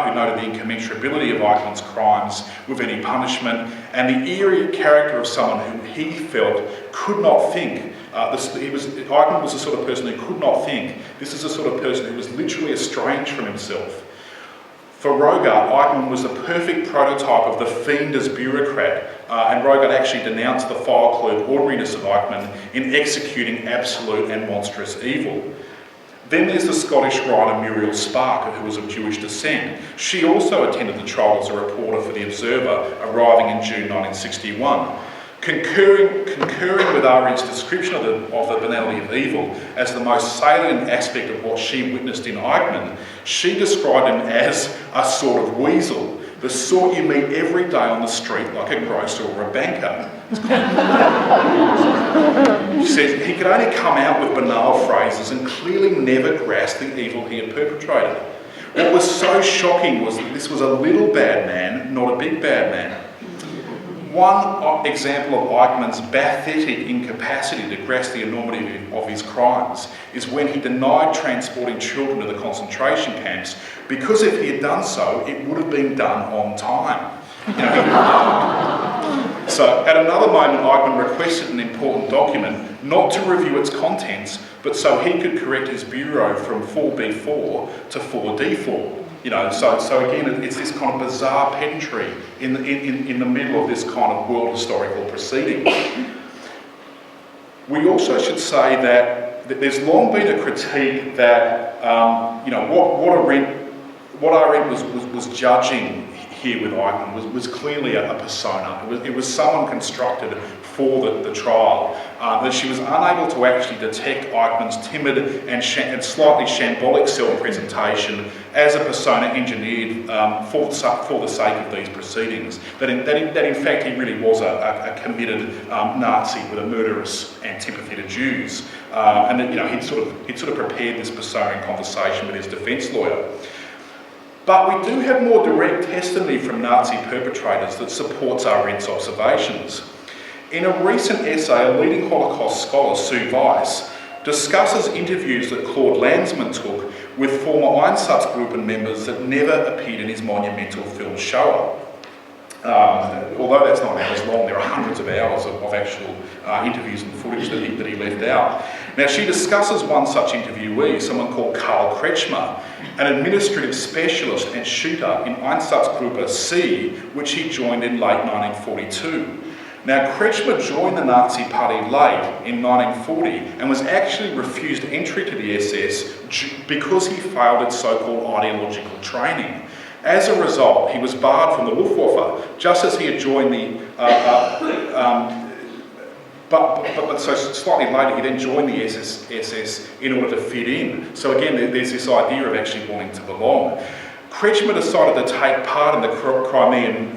who noted the incommensurability of Eichmann's crimes with any punishment and the eerie character of someone who he felt could not think. Eichmann was the sort of person who could not think. This is the sort of person who was literally estranged from himself. For Rogat, Eichmann was the perfect prototype of the fiend as bureaucrat, and Rogat actually denounced the file-clerk ordinariness of Eichmann in executing absolute and monstrous evil. Then there's the Scottish writer Muriel Spark, who was of Jewish descent. She also attended the trial as a reporter for The Observer, arriving in June 1961. Concurring with Arendt's description of the banality of evil as the most salient aspect of what she witnessed in Eichmann, she described him as a sort of weasel, the sort you meet every day on the street like a grocer or a banker. She says he could only come out with banal phrases and clearly never grasp the evil he had perpetrated. What was so shocking was that this was a little bad man, not a big bad man. One example of Eichmann's pathetic incapacity to grasp the enormity of his crimes is when he denied transporting children to the concentration camps because if he had done so, it would have been done on time. So at another moment, Eichmann requested an important document, not to review its contents, but so he could correct his bureau from 4B4 to 4D4. So again, it's this kind of bizarre pedantry in the middle of this kind of world historical proceeding. We also should say that there's long been a critique that what Arendt was judging here with Eichmann was clearly a persona. It was someone constructed for the trial. That she was unable to actually detect Eichmann's timid and slightly shambolic self-presentation as a persona engineered for the sake of these proceedings. That in fact he really was a committed Nazi with a murderous antipathy to Jews, and that he'd sort of prepared this persona in conversation with his defence lawyer. But we do have more direct testimony from Nazi perpetrators that supports Arendt's observations. In a recent essay, a leading Holocaust scholar, Sue Weiss, discusses interviews that Claude Lanzmann took with former Einsatzgruppen members that never appeared in his monumental film Shoah. Although that's not hours long, there are hundreds of hours of actual interviews and footage that he left out. Now, she discusses one such interviewee, someone called Karl Kretschmer, an administrative specialist and shooter in Einsatzgruppe C, which he joined in late 1942. Now, Kretschmer joined the Nazi Party late in 1940 and was actually refused entry to the SS because he failed its so-called ideological training. As a result, he was barred from the Luftwaffe, just as he had joined the... so slightly later, he then joined the SS in order to fit in. So again, there's this idea of actually wanting to belong. Kretschmer decided to take part in the Crimean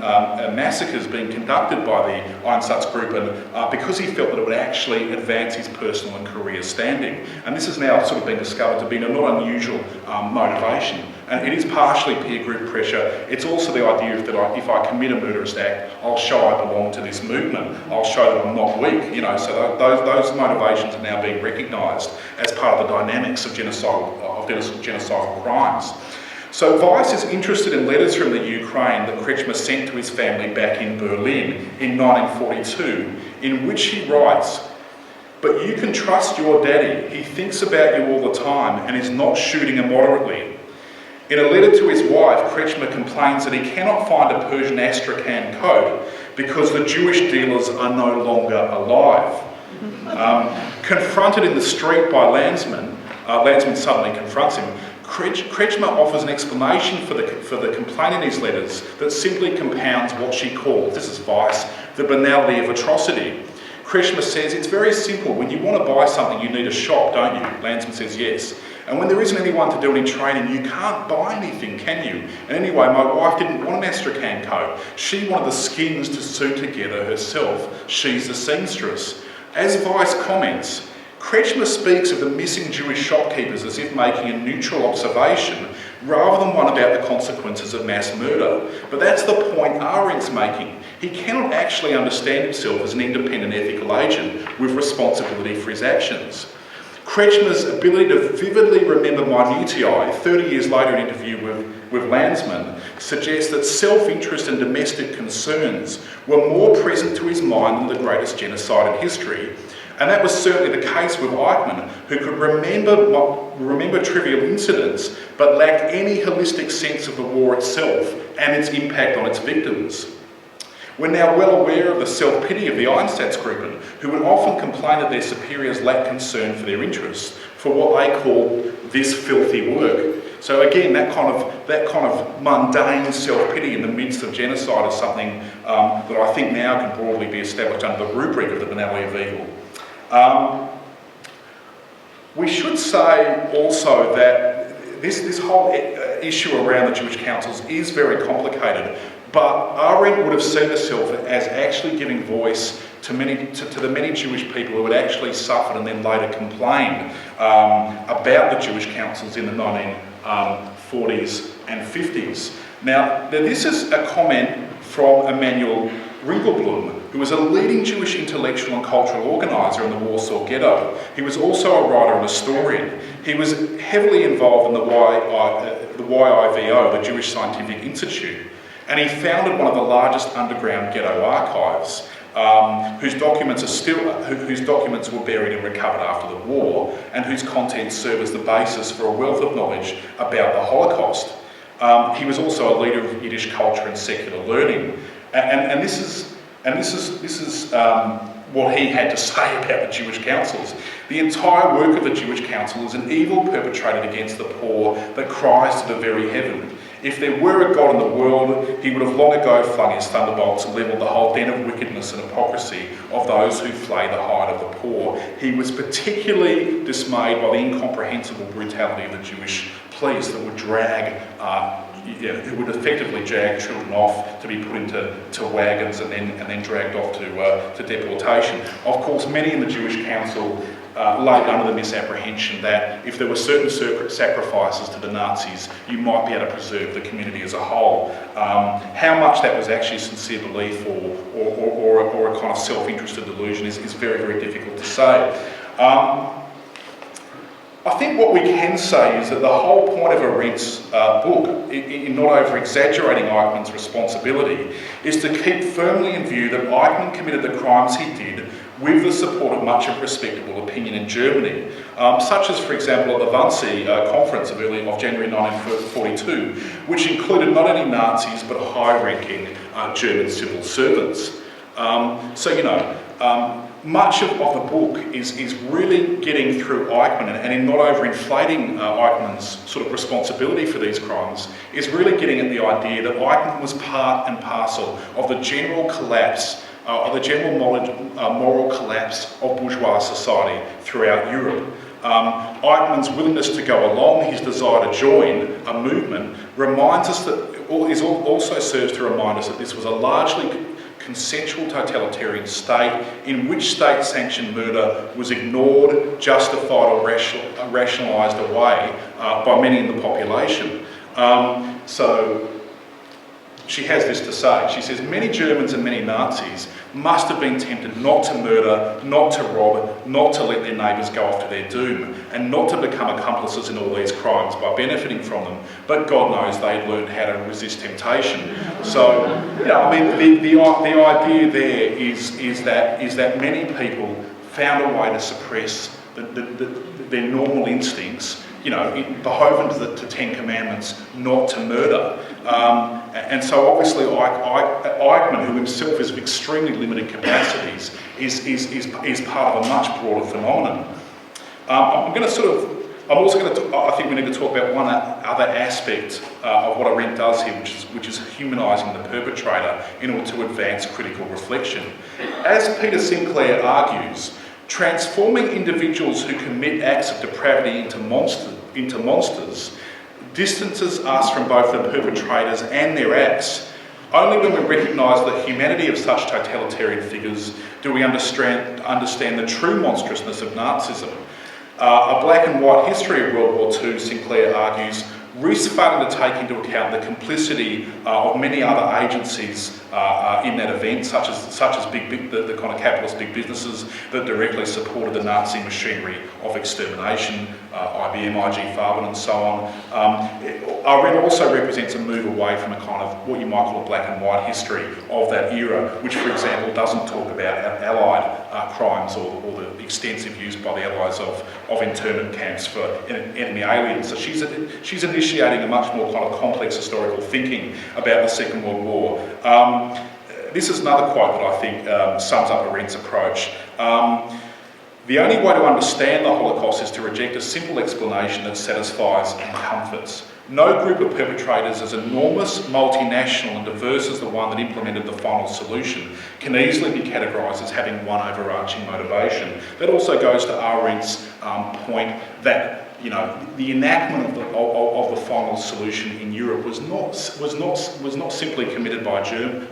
massacres being conducted by the Einsatzgruppen because he felt that it would actually advance his personal and career standing. And this has now sort of been discovered to be a not unusual motivation. And it is partially peer group pressure. It's also the idea that if I commit a murderous act, I'll show I belong to this movement. I'll show that I'm not weak. You know, so those motivations are now being recognised as part of the dynamics of genocidal crimes. So Weiss is interested in letters from the Ukraine that Kretschmer sent to his family back in Berlin in 1942, in which he writes, "But you can trust your daddy. He thinks about you all the time and is not shooting immoderately." In a letter to his wife, Kretschmer complains that he cannot find a Persian Astrakhan coat because the Jewish dealers are no longer alive. Confronted in the street by Landsman suddenly confronts him. Kretschmer offers an explanation for the complaint in his letters that simply compounds what she calls, this is Weiss, the banality of atrocity. Kretschmer says, "It's very simple. When you want to buy something, you need a shop, don't you?" Landsman says, "Yes. And when there isn't anyone to do any training, you can't buy anything, can you? And anyway, my wife didn't want an Astrakhan coat. She wanted the skins to sew together herself. She's the seamstress." As Weiss comments, Kretschmer speaks of the missing Jewish shopkeepers as if making a neutral observation rather than one about the consequences of mass murder. But that's the point Arendt's making. He cannot actually understand himself as an independent ethical agent with responsibility for his actions. Kretschmer's ability to vividly remember minutiae 30 years later in an interview with Landsman suggests that self-interest and domestic concerns were more present to his mind than the greatest genocide in history. And that was certainly the case with Eichmann, who could remember trivial incidents but lacked any holistic sense of the war itself and its impact on its victims. We're now well aware of the self-pity of the Einsatzgruppen, who would often complain that their superiors lacked concern for their interests, for what they call this filthy work. So again, that kind of mundane self-pity in the midst of genocide is something that I think now can broadly be established under the rubric of the banality of evil. We should say also that this whole issue around the Jewish councils is very complicated, but Arendt would have seen herself as actually giving voice to the many Jewish people who had actually suffered and then later complained about the Jewish councils in the 1940s and 50s. Now, this is a comment from Emanuel Ringelblum, who was a leading Jewish intellectual and cultural organiser in the Warsaw Ghetto. He was also a writer and historian. He was heavily involved in the YIVO, the Jewish Scientific Institute, and he founded one of the largest underground ghetto archives, whose documents were buried and recovered after the war, and whose contents serve as the basis for a wealth of knowledge about the Holocaust. He was also a leader of Yiddish culture and secular learning, and this is what he had to say about the Jewish councils. The entire work of the Jewish council is an evil perpetrated against the poor that cries to the very heaven. If there were a God in the world, he would have long ago flung his thunderbolts and levelled the whole den of wickedness and hypocrisy of those who flay the hide of the poor. He was particularly dismayed by the incomprehensible brutality of the Jewish police that would who would effectively drag children off to be put into wagons and then dragged off to deportation. Of course, many in the Jewish council laid under the misapprehension that if there were certain sacrifices to the Nazis, you might be able to preserve the community as a whole. How much that was actually sincere belief or a kind of self-interested delusion is very, very difficult to say. I think what we can say is that the whole point of Arendt's book, in not over-exaggerating Eichmann's responsibility, is to keep firmly in view that Eichmann committed the crimes he did with the support of much of respectable opinion in Germany, such as, for example, at the Wannsee conference of January 1942, which included not only Nazis but high-ranking German civil servants. Much of the book is really getting through Eichmann and in not overinflating Eichmann's sort of responsibility for these crimes, is really getting at the idea that Eichmann was part and parcel of the general collapse, of the general moral collapse of bourgeois society throughout Europe. Eichmann's willingness to go along, his desire to join a movement, reminds us that, also serves to remind us that this was a largely consensual totalitarian state in which state-sanctioned murder was ignored, justified or rationalised away by many in the population. So she has this to say. She says, many Germans and many Nazis must have been tempted not to murder, not to rob, not to let their neighbours go off to their doom, and not to become accomplices in all these crimes by benefiting from them. But God knows they had learned how to resist temptation. So, the idea there is that many people found a way to suppress their normal instincts, beholden to Ten Commandments, not to murder. And so obviously Eichmann, who himself is of extremely limited capacities, is part of a much broader phenomenon. I think we need to talk about one other aspect of what Arendt does here, which is humanising the perpetrator in order to advance critical reflection. As Peter Sinclair argues, transforming individuals who commit acts of depravity into monsters distances us from both the perpetrators and their acts. Only when we recognise the humanity of such totalitarian figures do we understand the true monstrousness of Nazism. A black and white history of World War II, Sinclair argues, risks failing to take into account the complicity of many other agencies in that event, such as the kind of capitalist big businesses that directly supported the Nazi machinery of extermination, IBM, IG Farben and so on. Arendt also represents a move away from a kind of what you might call a black and white history of that era, which, for example, doesn't talk about Allied crimes or the extensive use by the Allies of internment camps for enemy aliens. So she's initiating a much more kind of complex historical thinking about the Second World War. This is another quote that I think sums up Arendt's approach. The only way to understand the Holocaust is to reject a simple explanation that satisfies and comforts. No group of perpetrators as enormous, multinational and diverse as the one that implemented the final solution can easily be categorised as having one overarching motivation. That also goes to Arendt's point that the enactment of the final solution in Europe was not simply committed by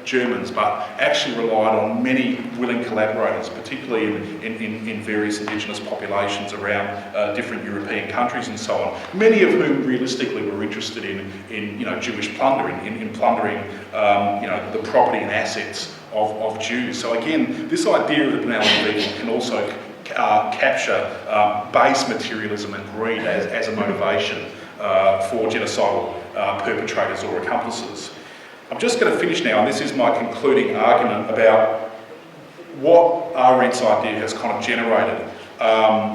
Germans, but actually relied on many willing collaborators, particularly in various indigenous populations around different European countries and so on. Many of whom realistically were interested in Jewish plunder, in plundering the property and assets of Jews. So again, this idea of the banality of evil can also capture base materialism and greed as a motivation for genocidal perpetrators or accomplices. I'm just going to finish now, and this is my concluding argument about what Arendt's idea has kind of generated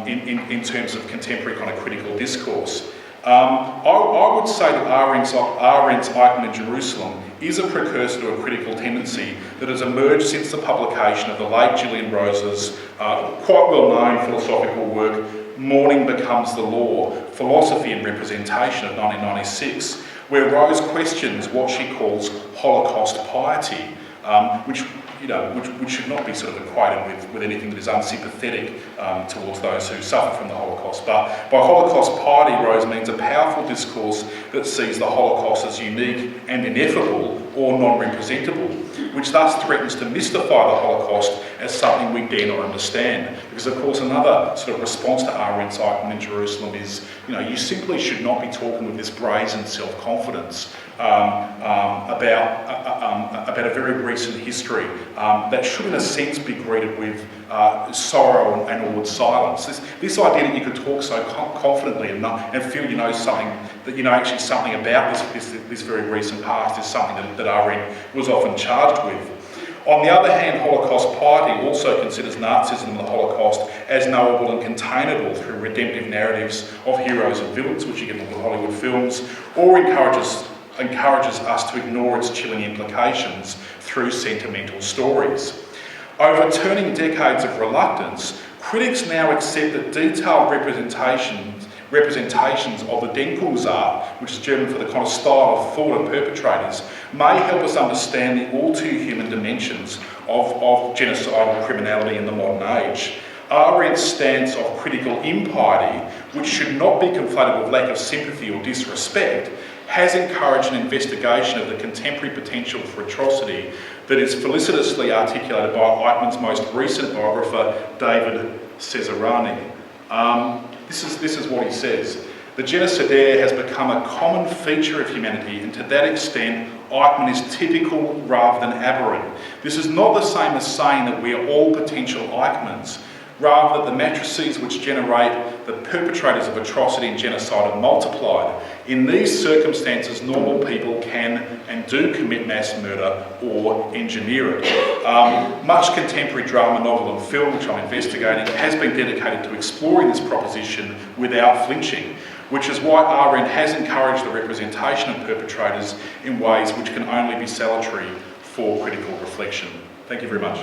in terms of contemporary kind of critical discourse. I would say that Arendt's Eichmann in Jerusalem is a precursor to a critical tendency that has emerged since the publication of the late Gillian Rose's quite well-known philosophical work, Mourning Becomes the Law, Philosophy and Representation of 1996, where Rose questions what she calls Holocaust piety, which should not be sort of equated with anything that is unsympathetic towards those who suffer from the Holocaust. But by Holocaust piety, Rose means a powerful discourse that sees the Holocaust as unique and ineffable or non-representable, which thus threatens to mystify the Holocaust as something we dare not understand. Because, of course, another sort of response to Arendt's Eichmann in Jerusalem is, you simply should not be talking with this brazen self-confidence about a very recent history that should in a sense be greeted with sorrow and awed silence. This idea that you could talk so confidently and feel you know something, that you know actually something about this very recent past is something that Arendt was often charged with. On the other hand, Holocaust piety also considers Nazism and the Holocaust as knowable and containable through redemptive narratives of heroes and villains, which you get in the Hollywood films, or encourages us to ignore its chilling implications through sentimental stories. Overturning decades of reluctance, critics now accept that detailed representations of the Denkungsart, which is German for the kind of style of thought of perpetrators, may help us understand the all-too-human dimensions of genocidal criminality in the modern age. Arendt's stance of critical impiety, which should not be conflated with lack of sympathy or disrespect, has encouraged an investigation of the contemporary potential for atrocity that is felicitously articulated by Eichmann's most recent biographer, David Cesarani. This is what he says. The genocidaire has become a common feature of humanity, and to that extent, Eichmann is typical rather than aberrant. This is not the same as saying that we are all potential Eichmanns. Rather, the matrices which generate the perpetrators of atrocity and genocide are multiplied. In these circumstances, normal people can and do commit mass murder or engineer it. Much contemporary drama, novel and film, which I'm investigating, has been dedicated to exploring this proposition without flinching, which is why Arendt has encouraged the representation of perpetrators in ways which can only be salutary for critical reflection. Thank you very much.